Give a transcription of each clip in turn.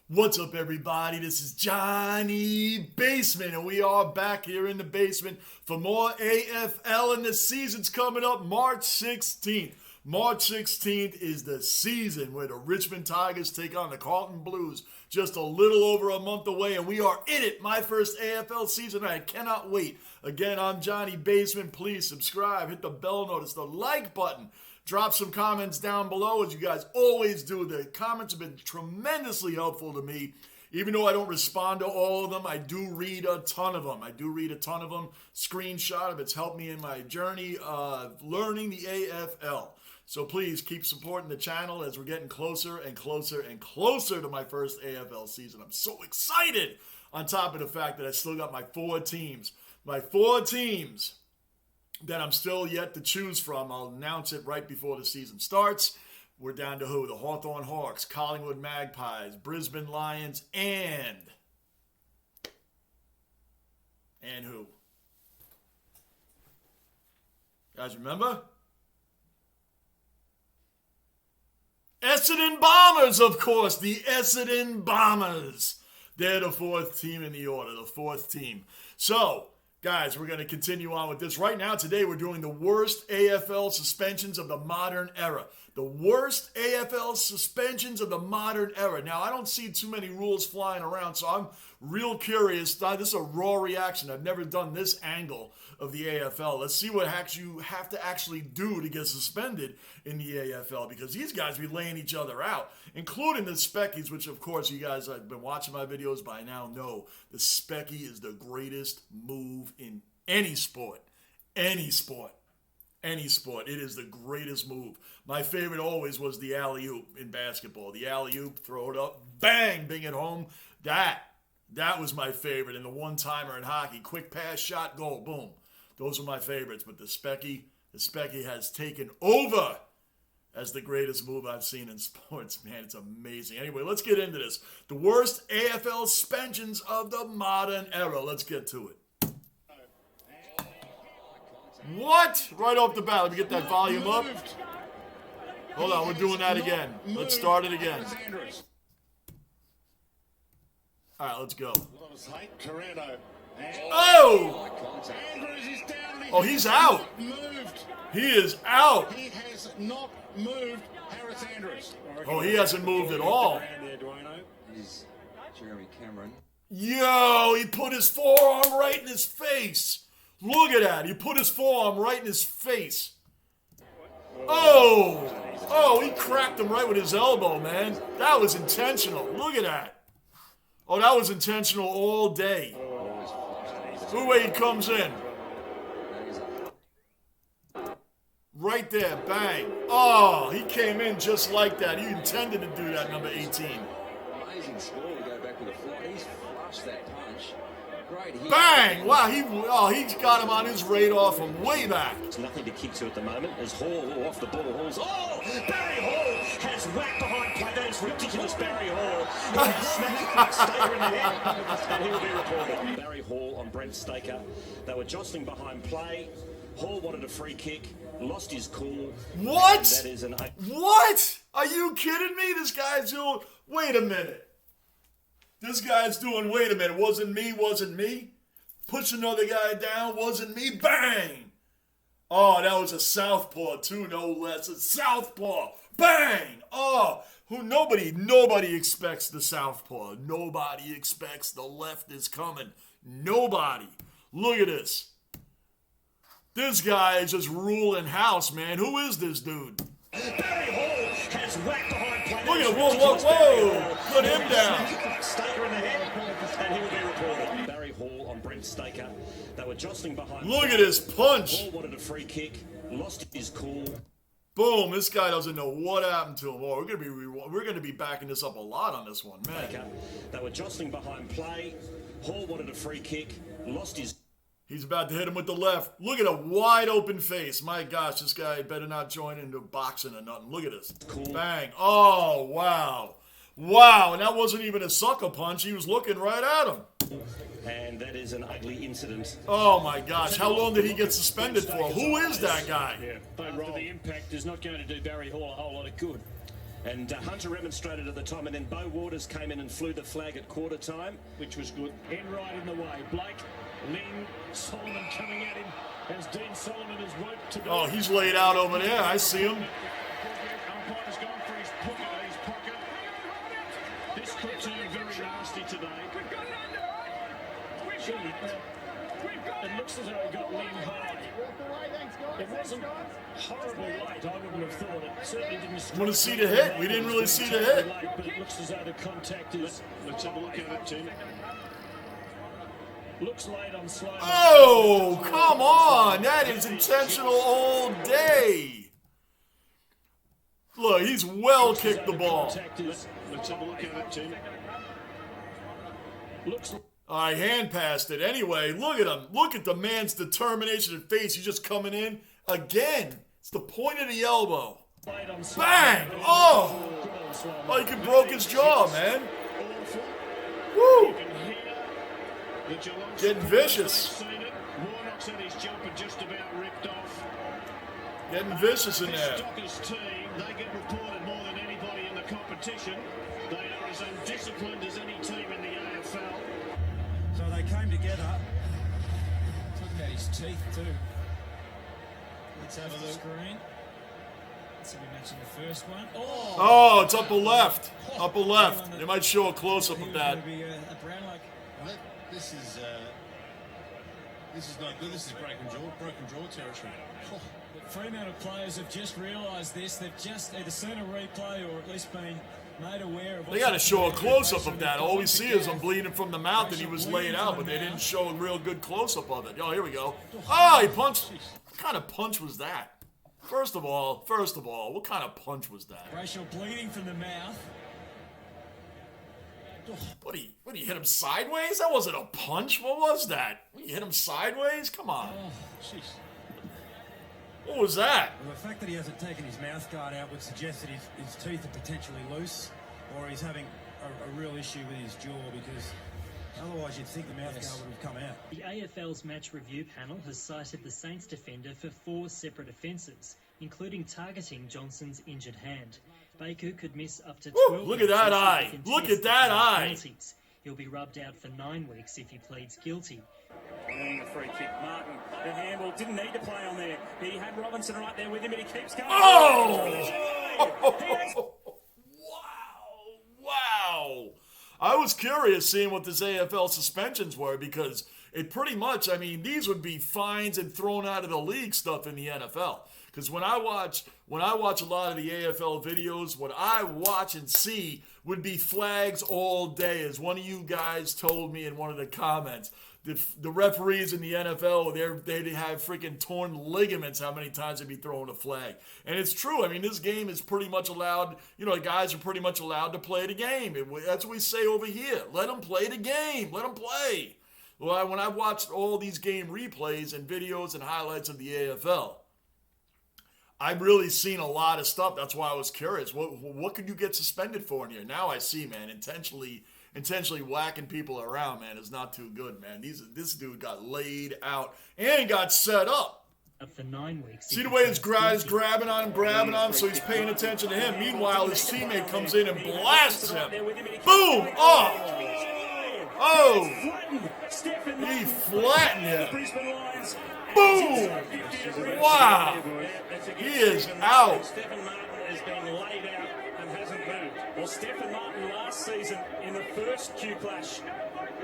What's up, everybody? This is Johnny Basement, and we are back here in the basement for more AFL, and the season's coming up March 16th. March 16th is the season where the Richmond Tigers take on the Carlton Blues. Just a little over a month away, and we are in it. My first AFL season. I cannot wait. Again, I'm Johnny Basement. Please subscribe, hit the bell notice, the like button. Drop some comments down below, as you guys always do. The comments have been tremendously helpful to me. Even though I don't respond to all of them, I do read a ton of them. Screenshot of it's helped me in my journey of learning the AFL. So please keep supporting the channel as we're getting closer and closer and closer to my first AFL season. I'm so excited, on top of the fact that I still got my four teams. My four teams that I'm still yet to choose from. I'll announce it right before the season starts. We're down to who? The Hawthorn Hawks, Collingwood Magpies, Brisbane Lions, and who? Guys, remember? Essendon Bombers, of course. The Essendon Bombers. They're the fourth team in the order, the fourth team. So, guys, we're going to continue on with this. Right now, today, we're doing the worst AFL suspensions of the modern era. The worst AFL suspensions of the modern era. Now, I don't see too many rules flying around, so I'm real curious. This is a raw reaction. I've never done this angle of the AFL. Let's see what you have to actually do to get suspended in the AFL, because these guys be laying each other out, including the Speckies, which, of course, you guys have been watching my videos by now know the Specky is the greatest move in any sport. Any sport. Any sport. It is the greatest move. My favorite always was the alley-oop in basketball. The alley-oop, throw it up, bang, bing it home. That was my favorite. And the one-timer in hockey, quick pass, shot, goal, boom. Those are my favorites. But the Specky has taken over as the greatest move I've seen in sports. Man, it's amazing. Anyway, let's get into this. The worst AFL suspensions of the modern era. Let's get to it. What? Right off the bat. Let me get that volume up. Hold on, we're doing that again. Let's start it again. All right, let's go. Oh! Oh, he's out. He is out. He has not moved Harris Andrews. Oh, he hasn't moved at all. He's Jeremy Cameron. Yo, he put his forearm right in his face. Look at that. He put his forearm right in his face. Oh! Oh, he cracked him right with his elbow, man. That was intentional. Look at that. Oh, that was intentional all day. Who comes in. Right there, bang. Oh, he came in just like that. He intended to do that, number 18. Amazing score to go back with a foot. He's flushed that punch. Great hit. Bang! Wow, he's got him on his radar from way back. There's nothing to kick to at the moment as Hall off the ball. Oh! Barry Hall has whacked behind play. That is ridiculous, Barry Hall. He smashed Staker in the head, and he will be reported. Barry Hall on Brent Staker. They were jostling behind play. Hall wanted a free kick, lost his cool. What? That is an... What? Are you kidding me? This guy's doing... Wait a minute. This guy's doing... Wait a minute. Wasn't me. Push another guy down. Wasn't me. Bang. Oh, that was a southpaw too, no less. A southpaw. Bang. Oh, nobody expects the southpaw. Nobody expects the left is coming. Nobody. Look at this. This guy is just ruling house, man. Who is this dude? Barry Hall has whacked behind play. Look at him. Whoa. Put him down. Staker in the head, and he will be reported. Barry Hall on Brent Staker. They were jostling behind. Look at his punch. Hall wanted a free kick, lost his cool. Boom. This guy doesn't know what happened to him. Oh, we're gonna be backing this up a lot on this one, man. They were jostling behind play. Hall wanted a free kick, lost his... He's about to hit him with the left. Look at a wide open face. My gosh, this guy better not join into boxing or nothing. Look at this. Cool. Bang. Oh, wow. Wow, and that wasn't even a sucker punch. He was looking right at him. And that is an ugly incident. Oh, my gosh. How long did he get suspended for? Who is that guy? Yeah, but the impact is not going to do Barry Hall a whole lot of good. And Hunter remonstrated at the time, and then Bo Waters came in and flew the flag at quarter time, which was good. Enright in the way. Blake, Lynn, Solomon coming at him as Dean Solomon is roped to Oh, he's laid out over there. I see him. Umpire's gone for his pocket. This could turn very nasty today. It looks as though he got Lynn high. It wasn't horribly late, I wouldn't have thought. It certainly didn't. Want to see the hit? We didn't really see the hit. Late, but it looks as though the contact is. Let's have a look at it, Tim. Looks late on slow. Oh, come on. That is intentional all day. Look, he's well kicked the ball. Let's have a look at it, Tim. Looks. I hand passed it. Anyway, look at him. Look at the man's determination and face. He's just coming in again. It's the point of the elbow. Bang! Oh! Like he broke his jaw, man. Woo! Getting vicious. Warnock's had his jumper just about ripped off. Getting vicious in there. Stockers team, they get reported more than anybody in the competition. They are as undisciplined as any team in the AFL. So they came together. Talk about his teeth too. Let's have a look. Screen. Let's see, we mentioned the first one. Oh, it's upper left. Upper left. They might show a close-up of that. This is not good. This is broken jaw territory. Fremantle players have just realised this. They've just either seen a replay or at least been made aware of. They got to show a close-up of that. All we see is him bleeding from the mouth and he was laid out, but they didn't show a real good close-up of it. Oh, here we go. Oh, he punched. What kind of punch was that? First of all, what kind of punch was that? Racial bleeding from the mouth. What, he hit him sideways? That wasn't a punch. What was that? You hit him sideways? Come on. What was that? Well, the fact that he hasn't taken his mouth guard out would suggest that his teeth are potentially loose, or he's having a real issue with his jaw, because otherwise you'd think the mouth guard would have come out. The AFL's match review panel has cited the Saints defender for 4 separate offences, including targeting Johnson's injured hand. Baker could miss up to 12 look at that eye. Look at that eye. Penalties. He'll be rubbed out for 9 weeks if he pleads guilty. And the free kick. Martin, the handball, didn't need to play on there. He had Robinson right there with him, and he keeps going. Oh! Wow. I was curious seeing what this AFL suspensions were, because it pretty much, I mean, these would be fines and thrown out of the league stuff in the NFL. Because when I watch a lot of the AFL videos, what I watch and see would be flags all day, as one of you guys told me in one of the comments. The referees in the NFL, they'd have freaking torn ligaments how many times they'd be throwing a flag. And it's true. I mean, this game is pretty much allowed, the guys are pretty much allowed to play the game. That's what we say over here. Let them play the game. Let them play. Well, when I watched all these game replays and videos and highlights of the AFL, I've really seen a lot of stuff. That's why I was curious. What could you get suspended for in here? Now I see, man, intentionally whacking people around, man, is not too good, man. This dude got laid out and got set up. For 9 weeks. See the way his guy's grabbing on him, so he's paying attention to him. Meanwhile, his teammate comes in and blasts him. Boom! Oh! He flattened him. Boom! Wow! He is out. Stephen Martin is being laid out and hasn't moved. Well, Stephen Martin last season in the first Q Clash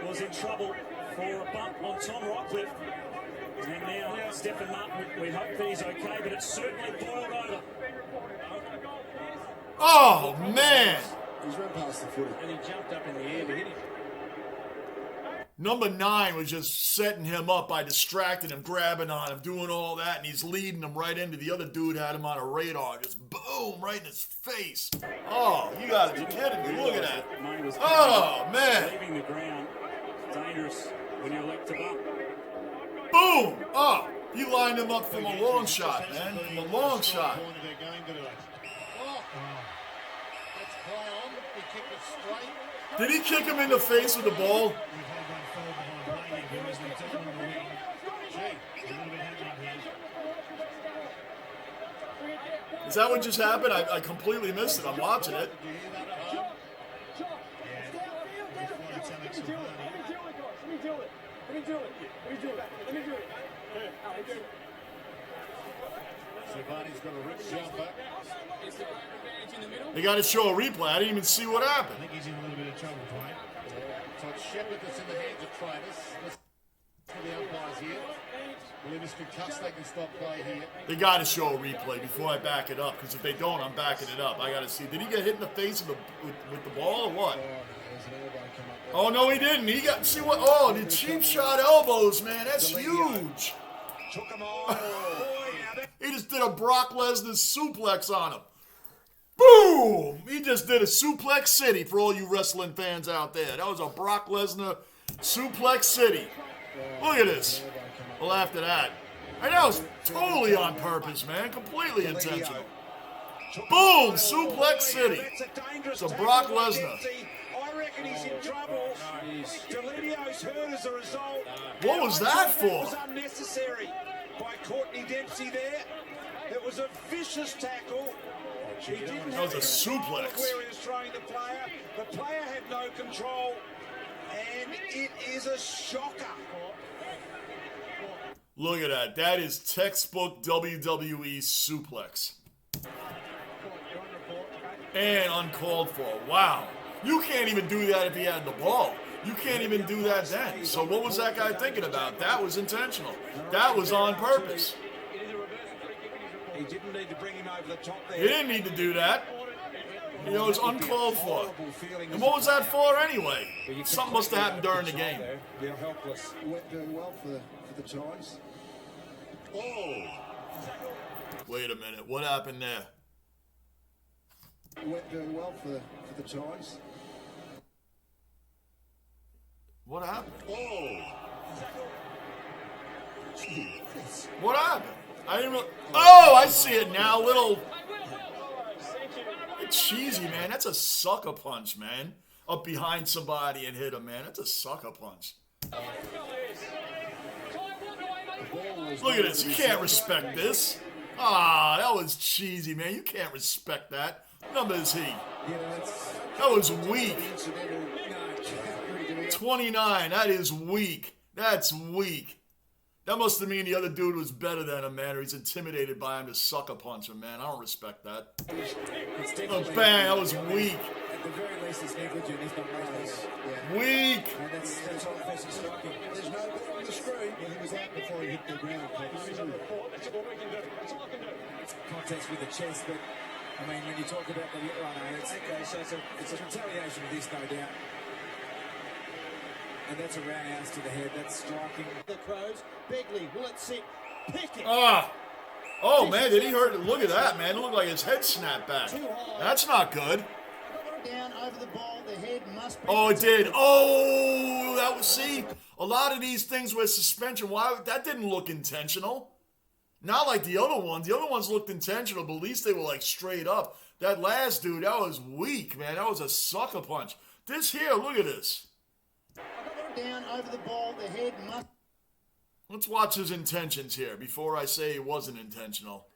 was in trouble for a bump on Tom Rockcliffe. And now Stephen Martin, we hope that he's okay, but it's certainly boiled over. Oh, man! He's run past the footy. And he jumped up in the air to hit him. Number 9 was just setting him up by distracting him, grabbing on him, doing all that, and he's leading him right into the other dude had him on a radar. Just boom, right in his face. Oh, you gotta be kidding me. Look at that. Oh, man. Leaving the ground, dangerous when you elect to bump. Boom! Oh, he lined him up from a long shot, man. From a long shot. Did he kick him in the face with the ball? Is that what just happened? I completely missed it. I'm watching it. They got to show a replay. I didn't even see what happened. I think he's in a little bit of trouble, Dwight. So it's Shepherd that's in the hands of Travis. Let's for the umpires here. Believe it's concussed, they can stop play here. They got to show a replay before I back it up, because if they don't, I'm backing it up. I got to see. Did he get hit in the face with the ball or what? Oh, no, he didn't. He got, see what? Oh, the cheap shot elbows, man. That's huge. Took him all. He just did a Brock Lesnar suplex on him. Boom! He just did a suplex city for all you wrestling fans out there. That was a Brock Lesnar suplex city. Look at this. Well, after that. And that was totally on purpose, man. Completely intentional. Boom! Suplex city. It's a Brock Lesnar. I reckon he's in trouble. Delidio's hurt as a result. What was that for? It was unnecessary by Courtney Dempsey there. It was a vicious tackle. He didn't That was a have suplex. where he was throwing the player. The player had no control, and it is a shocker. Look at that. That is textbook WWE suplex. And uncalled for. Wow. You can't even do that if he had the ball. You can't even do that then. So what was that guy thinking about? That was intentional. That was on purpose. He didn't need to bring him over the top there. He didn't need to do that. You know, it's uncalled for. And what was that for anyway? Something must have happened during the game. They're helpless. Went very well for the Giants. Oh! Wait a minute. What happened there? Went very well for the Giants. What happened? Oh! What happened? I didn't really... Oh, I see it now. Little... Cheesy, man. That's a sucker punch, man. Up behind somebody and hit him, man. That's a sucker punch. Look at this. You can't respect this. Ah, that was cheesy, man. You can't respect that. What number is he? That was weak. 29. That is weak. That's weak. That must have mean the other dude was better than him, man, or he's intimidated by him to sucker punch him, man. I don't respect that. Oh, bang, that was weak. At the very least, it's negligent, if not reckless. Weak. And that's all offensive striking. There's no ball on the screen. He was out before he hit the ground. Context with the chest, but I mean, when you talk about the runner, it's okay. So it's a retaliation of this, no doubt. And that's a roundhouse to the head. That's striking. The Crows. Begley, will it sit? Pick it. Ah. Oh, man, did he hurt? Look at that, man. It looked like his head snapped back. That's not good. Down over the ball. The head must be. Oh, it did. Oh, that was, see, a lot of these things with suspension, why, that didn't look intentional. Not like the other ones. The other ones looked intentional, but at least they were like straight up. That last dude, that was weak, man. That was a sucker punch. This here, look at this. Down over the ball. The head must. Let's watch his intentions here before I say it wasn't intentional.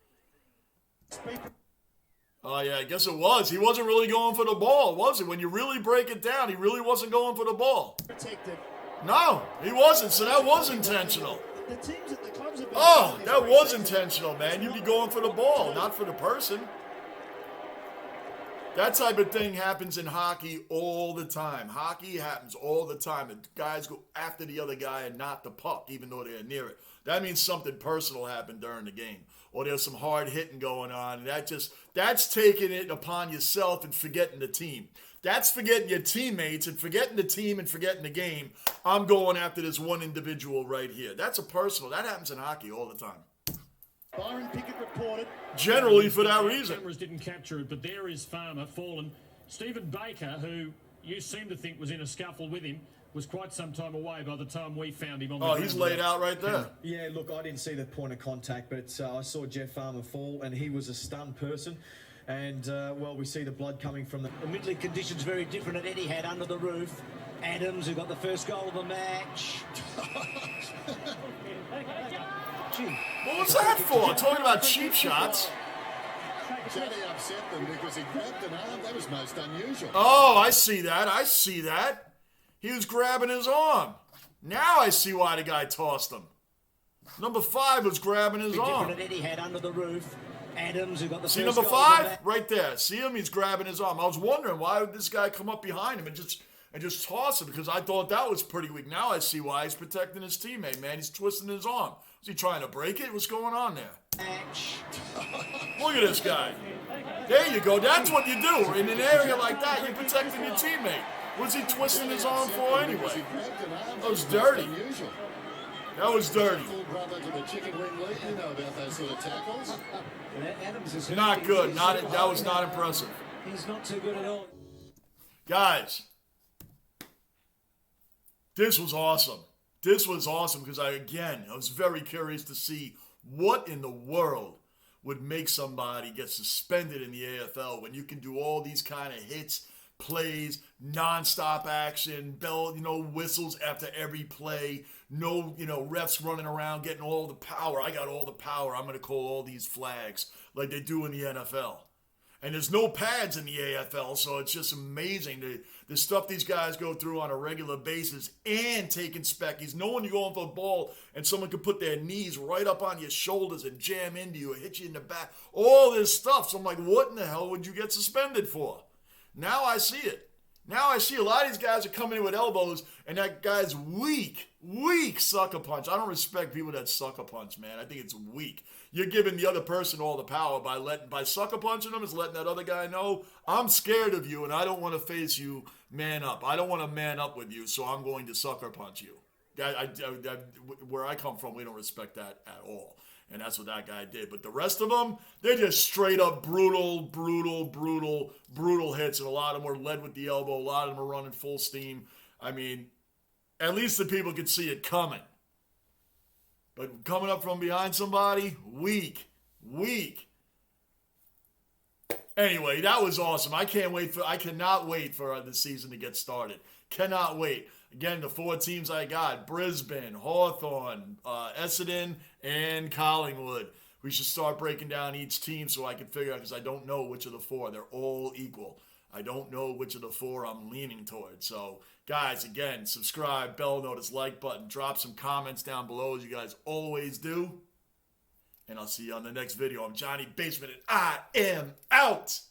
Oh, yeah, I guess it was. He wasn't really going for the ball, was he? When you really break it down, he really wasn't going for the ball. Protected. No, he wasn't, so that was intentional. The teams at the clubs have been. Oh, that was intentional, man. You'd be going for the ball, not for the person. That type of thing happens in hockey all the time. Hockey happens all the time. And guys go after the other guy and not the puck, even though they're near it. That means something personal happened during the game. Or there's some hard hitting going on. And that's taking it upon yourself and forgetting the team. That's forgetting your teammates and forgetting the team and forgetting the game. I'm going after this one individual right here. That's a personal. That happens in hockey all the time. Byron Pickett reported. Generally for that reason. Cameras didn't capture it, but there is Farmer fallen. Stephen Baker, who you seem to think was in a scuffle with him, was quite some time away by the time we found him on the ground. Oh, he's laid out right there. Yeah, look, I didn't see the point of contact, but I saw Jeff Farmer fall, and he was a stunned person. And, well, we see the blood coming from the... Admittedly, conditions very different at Etihad under the roof. Adams, who got the first goal of the match. What was that for? Talking about cheap shots. Johnny upset them because he grabbed an arm. That was most unusual. Oh, I see that. I see that. He was grabbing his arm. Now I see why the guy tossed him. Number 5 was grabbing his arm. Different Eddie had under the roof. Adams, who got the See first number goal 5? Right there. See him? He's grabbing his arm. I was wondering why would this guy come up behind him and just toss him, because I thought that was pretty weak. Now I see why he's protecting his teammate, man. He's twisting his arm. Is he trying to break it? What's going on there? Look at this guy. There you go. That's what you do. In an area like that, you're protecting your teammate. What's he twisting his arm for anyway? That was dirty. That was dirty. Full brother to the chicken wing league. You know about those sort of tackles. Not good. That was not impressive. He's not too good at all. Guys, this was awesome. This was awesome because I was very curious to see what in the world would make somebody get suspended in the AFL when you can do all these kind of hits, plays, non-stop action, bell, whistles after every play, no, refs running around getting all the power. I got all the power. I'm going to call all these flags like they do in the NFL. And there's no pads in the AFL, so it's just amazing the stuff these guys go through on a regular basis and taking speckies. Knowing you're going for a ball and someone could put their knees right up on your shoulders and jam into you or hit you in the back. All this stuff. So I'm like, what in the hell would you get suspended for? Now I see it. Now I see a lot of these guys are coming in with elbows, and that guy's weak sucker punch. I don't respect people that sucker punch, man. I think it's weak. You're giving the other person all the power by sucker punching them. Is letting that other guy know, I'm scared of you, and I don't want to face you. Man up. I don't want to man up with you, so I'm going to sucker punch you. Where I come from, we don't respect that at all. And that's what that guy did. But the rest of them, they're just straight up brutal hits. And a lot of them were led with the elbow. A lot of them are running full steam. I mean, at least the people could see it coming. But coming up from behind somebody, weak. Anyway, that was awesome. I cannot wait for the season to get started. Cannot wait. Again, the 4 teams I got: Brisbane, Hawthorn, Essendon, and Collingwood. We should start breaking down each team so I can figure out, because I don't know which of the 4. They're all equal. I don't know which of the 4 I'm leaning towards. So, guys, again, subscribe, bell notice, like button, drop some comments down below as you guys always do. And I'll see you on the next video. I'm Johnny Basement, and I am out.